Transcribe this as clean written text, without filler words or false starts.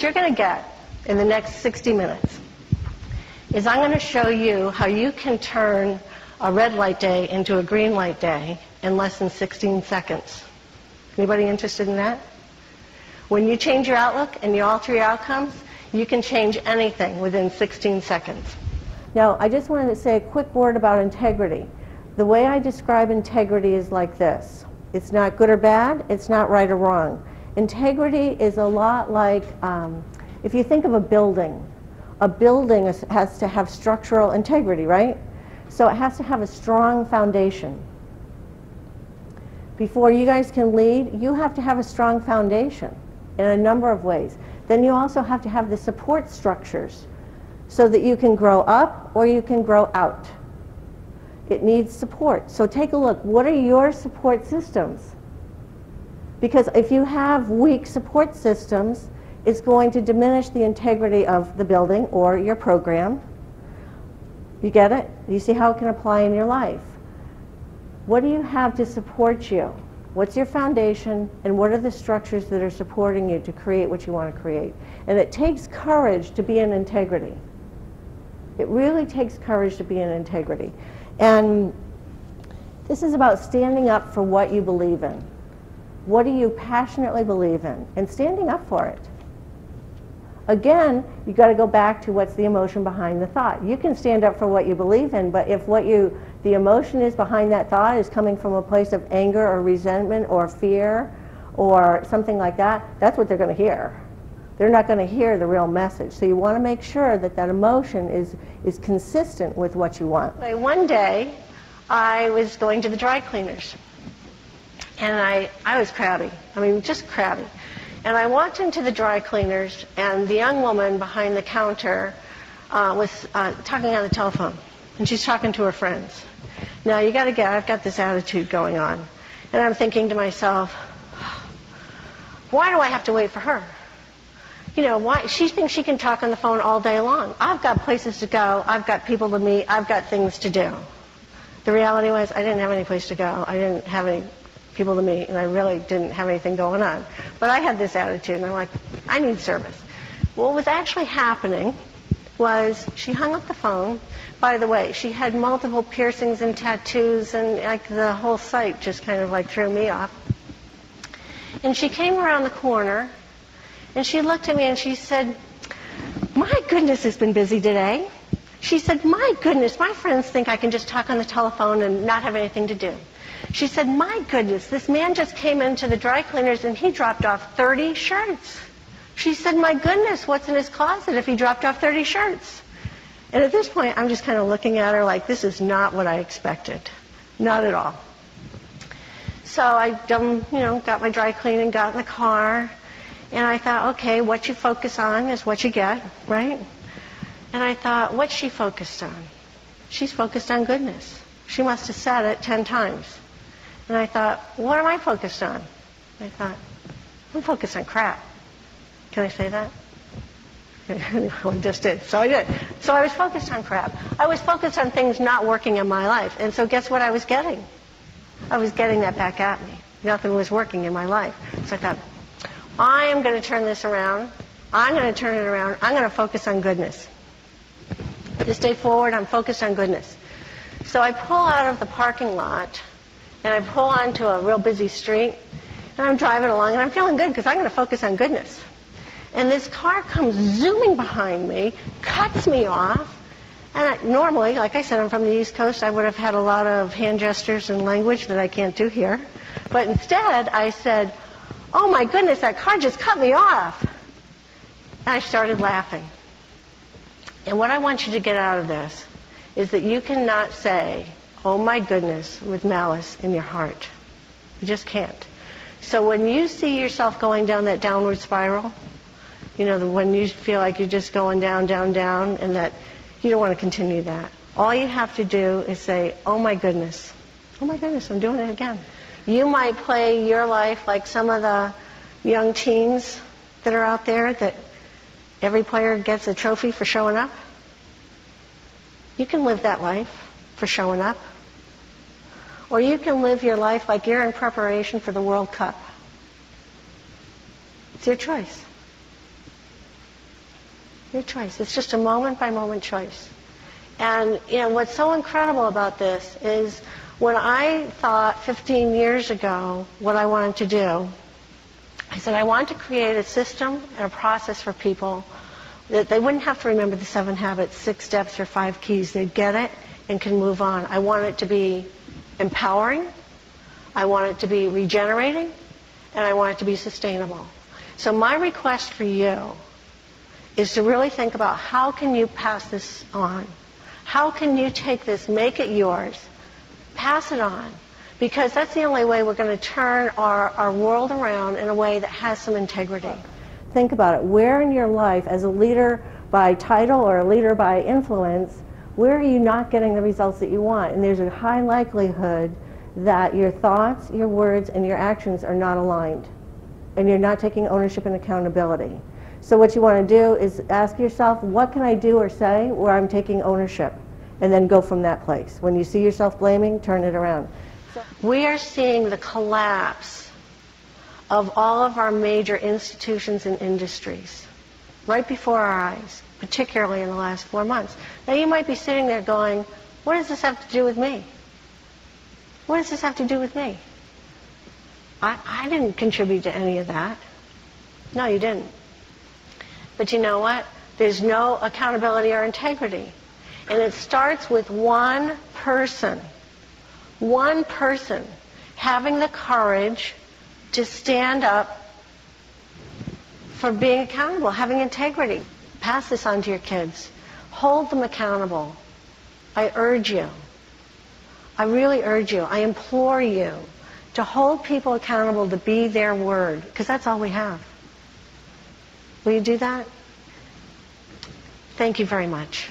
what you're going to get in the next 60 minutes is I'm going to show you how you can turn a red light day into a green light day in less than 16 seconds. Anybody interested in that? When you change your outlook and you alter your outcomes, you can change anything within 16 seconds. Now, I just wanted to say a quick word about integrity. The way I describe integrity is like this. It's not good or bad, it's not right or wrong. Integrity is a lot like, if you think of a building has to have structural integrity, right? So it has to have a strong foundation. Before you guys can lead, you have to have a strong foundation in a number of ways. Then you also have to have the support structures so that you can grow up or you can grow out. It needs support. So take a look. What are your support systems? Because if you have weak support systems, it's going to diminish the integrity of the building or your program. You get it? You see how it can apply in your life. What do you have to support you? What's your foundation, and what are the structures that are supporting you to create what you want to create? And it takes courage to be in integrity. It really takes courage to be in integrity. And this is about standing up for what you believe in. What do you passionately believe in? And standing up for it. Again, you've got to go back to what's the emotion behind the thought. You can stand up for what you believe in, but if the emotion is behind that thought is coming from a place of anger or resentment or fear or something like that, that's what they're going to hear. They're not going to hear the real message. So you want to make sure that that emotion is consistent with what you want. One day, I was going to the dry cleaners, and I was crabby. I mean, just crabby. And I walked into the dry cleaners, and the young woman behind the counter was talking on the telephone, and she's talking to her friends. Now, you got to get, I've got this attitude going on, and I'm thinking to myself, why do I have to wait for her? You know, why? She thinks she can talk on the phone all day long. I've got places to go. I've got people to meet. I've got things to do. The reality was I didn't have any place to go. I didn't have any people to meet, and I really didn't have anything going on. But I had this attitude, and I'm like, I need service. What was actually happening was she hung up the phone. By the way, she had multiple piercings and tattoos, and like the whole sight just kind of like threw me off. And she came around the corner, and she looked at me and she said, my goodness, it's been busy today. She said, my goodness, my friends think I can just talk on the telephone and not have anything to do. She said, my goodness, this man just came into the dry cleaners and he dropped off 30 shirts. She said, my goodness, what's in his closet if he dropped off 30 shirts? And at this point, I'm just kind of looking at her like, this is not what I expected. Not at all. So I got my dry cleaning, got in the car, and I thought, okay, what you focus on is what you get, right? And I thought, what's she focused on? She's focused on goodness. She must have said it 10 times. And I thought, what am I focused on? I thought, I'm focused on crap. Can I say that? I just did. So I did. So I was focused on crap. I was focused on things not working in my life. And so guess what I was getting? I was getting that back at me. Nothing was working in my life. So I thought, I am going to turn this around. I'm going to turn it around. I'm going to focus on goodness. This day forward, I'm focused on goodness. So I pull out of the parking lot, and I pull onto a real busy street, and I'm driving along, and I'm feeling good because I'm going to focus on goodness. And this car comes zooming behind me, cuts me off, and normally, like I said, I'm from the East Coast, I would have had a lot of hand gestures and language that I can't do here. But instead, I said, oh my goodness, that car just cut me off. And I started laughing. And what I want you to get out of this is that you cannot say, oh my goodness, with malice in your heart. You just can't. So when you see yourself going down that downward spiral, you know, when you feel like you're just going down, down, down, and that you don't want to continue that. All you have to do is say, oh my goodness, I'm doing it again. You might play your life like some of the young teens that are out there that every player gets a trophy for showing up. You can live that life for showing up. Or you can live your life like you're in preparation for the World Cup. It's your choice. Your choice. It's just a moment-by-moment choice. And what's so incredible about this is when I thought 15 years ago what I wanted to do, I said I want to create a system and a process for people that they wouldn't have to remember the 7 habits, 6 steps, or 5 keys. They'd get it and can move on. I want it to be empowering, I want it to be regenerating, and I want it to be sustainable. So my request for you is to really think about how can you pass this on? How can you take this, make it yours, pass it on? Because that's the only way we're going to turn our world around in a way that has some integrity. Think about it. Where in your life, as a leader by title or a leader by influence, where are you not getting the results that you want? And there's a high likelihood that your thoughts, your words, and your actions are not aligned. And you're not taking ownership and accountability. So what you want to do is ask yourself, what can I do or say where I'm taking ownership? And then go from that place. When you see yourself blaming, turn it around. We are seeing the collapse of all of our major institutions and industries right before our eyes, particularly in the last 4 months. Now you might be sitting there going, what does this have to do with me? What does this have to do with me? I didn't contribute to any of that. No, you didn't. But you know what? There's no accountability or integrity. And it starts with one person having the courage to stand up for being accountable, having integrity. Pass this on to your kids. Hold them accountable. I urge you. I really urge you. I implore you to hold people accountable to be their word, because that's all we have. Will you do that? Thank you very much.